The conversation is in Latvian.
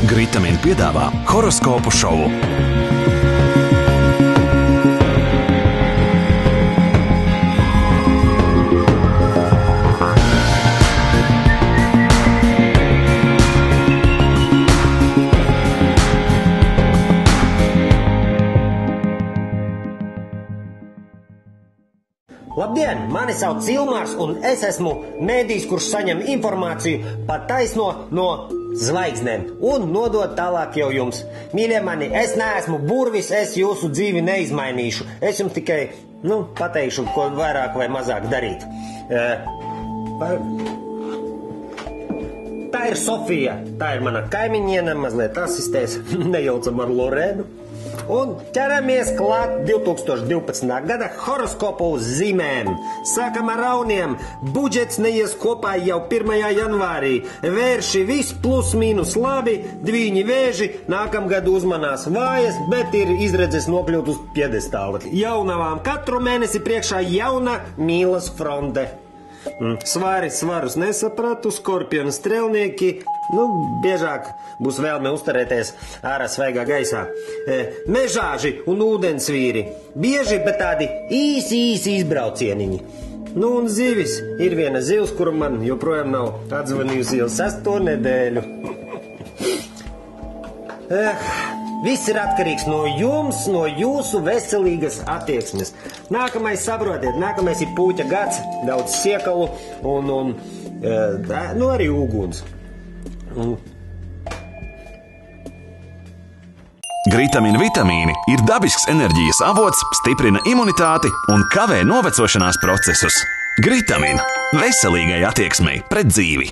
Gritamin piedāvā horoskopu šovu. Labdien! Mani sauc Ilmārs, un es esmu mēdījis, kurš saņem informāciju pat taisno no zvaigznēm un nodot tālāk jau jums. Mīļie mani, es neesmu burvis, es jūsu dzīvi neizmainīšu. Es jums tikai, pateikšu, ko vairāk vai mazāk darīt. Tā ir Sofija, tā ir mana kaimiņiene, mazliet asistēs, nejaucam ar Lorēnu. Un ķeramies klāt 2012. gada horoskopu zīmēm. Sākam ar rauniem. Budžets neies kopā jau 1. janvārī. Vērši viss plus mīnus labi, dviņi vēži nākamgad uzmanās vājas, bet ir izredzes nokļūt uz piedestāla. Jaunavām katru mēnesi priekšā jauna mīlas fronte. Svarus nesapratu, skorpionu strelnieki, biežāk būs vēlme uzturēties ārā svaigā gaisā. Mežāži un ūdensvīri, bieži, bet tādi īsi izbraucieniņi. Un zivis, ir viena zivs, kuru man joprojām nav atzvanījusi jau 6. nedēļu. Viss ir atkarīgs no jums, no jūsu veselīgas attieksmes. Nākamais, saprotiet, nākamais ir pūķa gads, daudz siekalu un arī uguns. Gritamin vitamīni ir dabisks enerģijas avots, stiprina imunitāti un kavē novecošanās procesus. Gritamin – veselīgai attieksmei pret dzīvi.